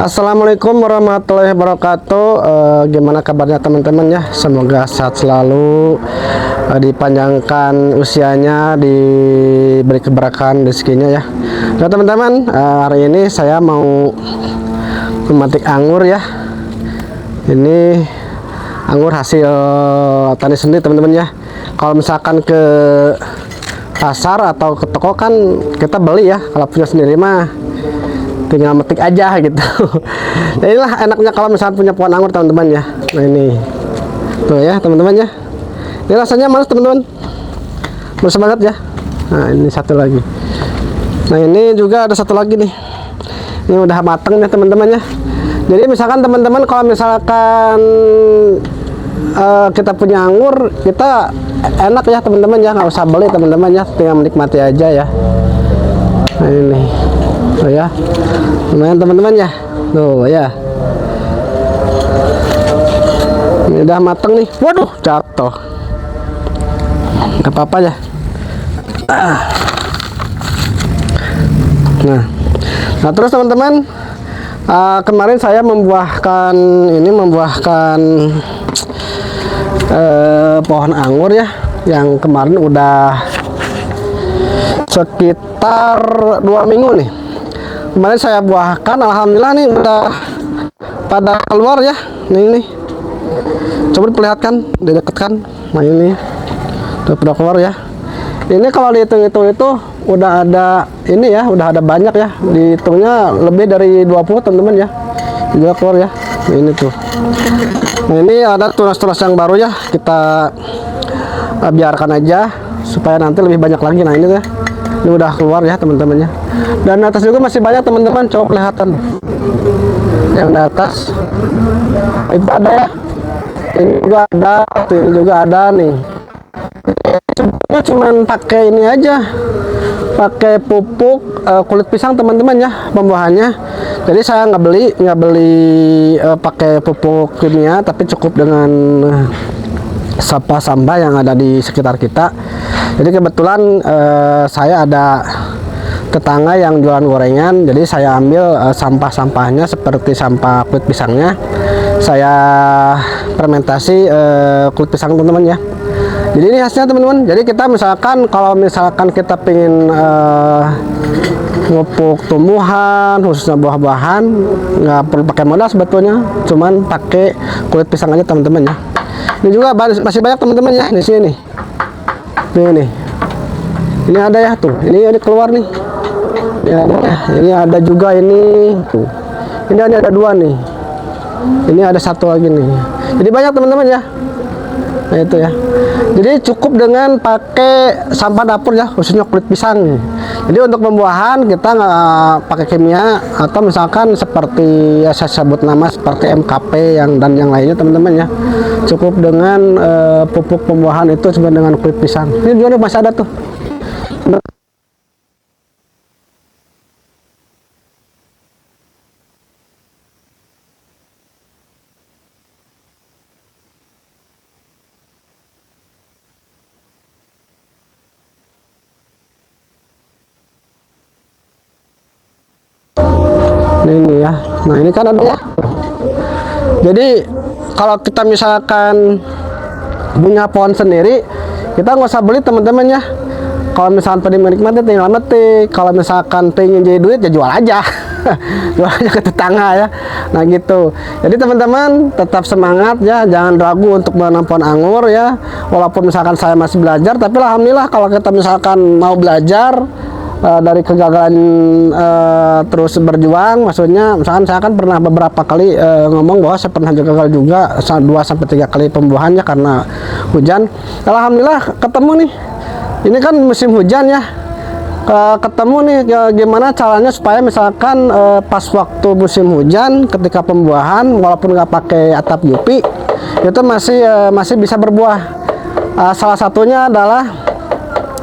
Assalamualaikum warahmatullahi wabarakatuh. Gimana kabarnya teman-teman ya? Semoga sehat selalu, dipanjangkan usianya, diberi keberkahan rezekinya ya. Nah teman-teman, hari ini saya mau memetik anggur ya. Ini anggur hasil tani sendiri teman-teman ya. Kalau misalkan ke pasar atau ke toko kan kita beli ya, kalau punya sendiri mah tinggal metik aja gitu. Nah, inilah enaknya kalau misalnya punya pohon anggur teman-teman ya. Nah ini tuh ya teman-teman ya, ini rasanya manis teman-teman, manis banget ya. Nah ini satu lagi, nah ini juga ada satu lagi nih, ini udah matang nih teman-teman ya. Jadi misalkan teman-teman kalau misalkan kita punya anggur, kita enak ya teman-teman ya, nggak usah beli teman-teman ya, tinggal menikmati aja ya. Nah ini tuh ya, lumayan teman-teman ya, tuh ya, ini udah mateng nih. Waduh jatuh, nggak apa-apa ya. Nah terus teman-teman, kemarin saya membuahkan pohon anggur ya, yang kemarin udah sekitar 2 minggu nih. Kemarin saya buahkan, alhamdulillah nih udah pada keluar ya. Nih coba diperlihatkan, didekatkan. Nah ini udah pada keluar ya. Ini kalau dihitung-hitung itu udah ada ini ya, udah ada banyak ya, dihitungnya lebih dari 20 teman-teman ya, juga keluar ya. Nah, ini tuh, nah ini ada tunas-tunas yang baru ya, kita biarkan aja supaya nanti lebih banyak lagi. Nah ini tuh, ini udah keluar ya teman-teman ya. Dan atas juga masih banyak teman-teman, coba kelihatan yang di atas itu ada ya, ini juga ada, ini juga ada nih. Cuman pakai ini aja, pakai pupuk kulit pisang teman-teman ya pembuahannya. Jadi saya nggak beli pakai pupuk kimia, tapi cukup dengan sampah-sampah yang ada di sekitar kita. Jadi kebetulan saya ada tetangga yang jualan gorengan, jadi saya ambil sampah-sampahnya seperti sampah kulit pisangnya, saya fermentasi kulit pisang teman-teman ya. Jadi ini hasilnya teman-teman. Jadi kita misalkan kalau misalkan kita pengen ngepuk tumbuhan khususnya buah-buahan, nggak perlu pakai modal sebetulnya, cuman pakai kulit pisang aja teman-teman ya. Ini juga masih banyak teman-teman ya di sini nih. Ini ada ya tuh, ini keluar nih ya, ini ada juga ini tuh, ini ada 2 nih, ini ada 1 lagi nih. Jadi banyak teman-teman ya. Nah itu ya, jadi cukup dengan pakai sampah dapur ya, khususnya kulit pisang. Jadi untuk pembuahan kita nggak pakai kimia, atau misalkan seperti ya saya sebut nama seperti MKP dan yang lainnya teman-teman ya. Cukup dengan pupuk pembuahan itu cuma dengan kulit pisang. Ini juga masih ada tuh. Ini ya, nah ini kan ada ya. Jadi kalau kita misalkan punya pohon sendiri, kita nggak usah beli teman-teman ya. Kalau misalkan tadi menikmati tinggal metik, kalau misalkan pengen jadi duit ya jual aja. Jual aja ke tetangga ya. Nah gitu. Jadi teman-teman tetap semangat ya, jangan ragu untuk menanam pohon anggur ya. Walaupun misalkan saya masih belajar, tapi alhamdulillah kalau kita misalkan mau belajar dari kegagalan terus berjuang, maksudnya misalkan saya kan pernah beberapa kali ngomong bahwa saya pernah gagal juga 2-3 kali pembuahannya karena hujan. Alhamdulillah ketemu nih, ini kan musim hujan ya, ketemu nih gimana caranya supaya misalkan pas waktu musim hujan ketika pembuahan walaupun nggak pakai atap jupi itu masih bisa berbuah. Salah satunya adalah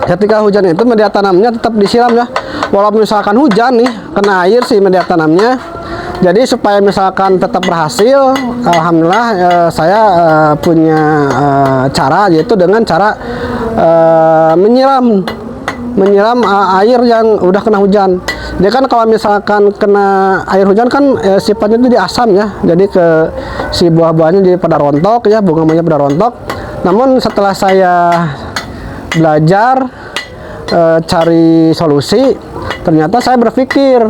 ketika hujan itu media tanamnya tetap disiram ya, walaupun misalkan hujan nih kena air sih media tanamnya. Jadi supaya misalkan tetap berhasil, alhamdulillah saya punya cara, yaitu dengan cara menyiram air yang udah kena hujan. Dia kan kalau misalkan kena air hujan kan sifatnya itu di asam ya. Jadi ke si buah-buahnya jadi pada rontok ya, bunga-bunganya pada rontok. Namun setelah saya belajar cari solusi, ternyata saya berpikir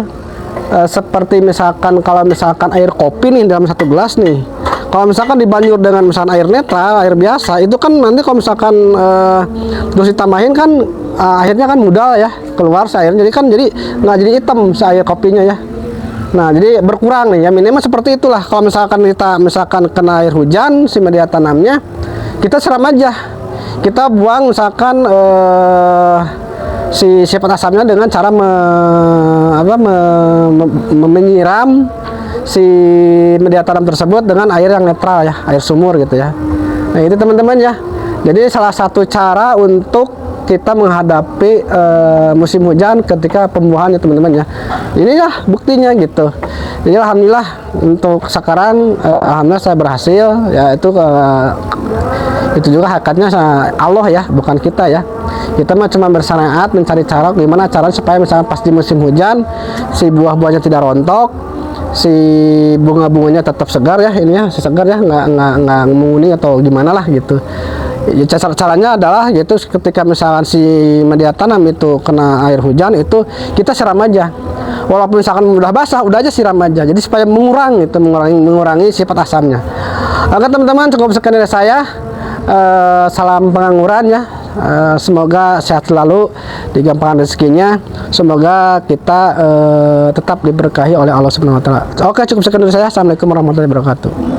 seperti misalkan kalau misalkan air kopi nih dalam satu gelas nih, kalau misalkan dibanjur dengan misalkan air netral, air biasa, itu kan nanti kalau misalkan terus ditambahin kan akhirnya kan mudah ya keluar si airnya, jadi kan jadi nggak jadi hitam si air kopinya ya. Nah jadi berkurang nih ya, minimal seperti itulah. Kalau misalkan kita kena air hujan si media tanamnya, kita siram aja, kita buang misalkan si sifat asamnya dengan cara menyiram si media tanam tersebut dengan air yang netral ya, air sumur gitu ya. Nah itu teman-teman ya, jadi salah satu cara untuk kita menghadapi musim hujan ketika pembuahan ya teman-teman ya. Ini ya buktinya gitu. Jadi alhamdulillah untuk sekarang alhamdulillah saya berhasil ya. Itu juga hakatnya Allah ya, bukan kita ya. Kita mah cuma bersyariat mencari cara gimana cara supaya misalnya pas di musim hujan si buah-buahnya tidak rontok, si bunga-bunganya tetap segar ya, ini ya segar ya, nggak menguning atau gimana lah gitu. Ya, caranya adalah gitu, ketika misalkan si media tanam itu kena air hujan itu kita siram aja, walaupun misalkan udah basah udah aja siram aja, jadi supaya mengurangi sifat asamnya. Oke teman-teman, cukup sekian dari saya. Salam pengangguran ya. Semoga sehat selalu, digampangkan rezekinya. Semoga kita tetap diberkahi oleh Allah Subhanahu wa taala. Oke, cukup sekian dari saya. Assalamualaikum warahmatullahi wabarakatuh.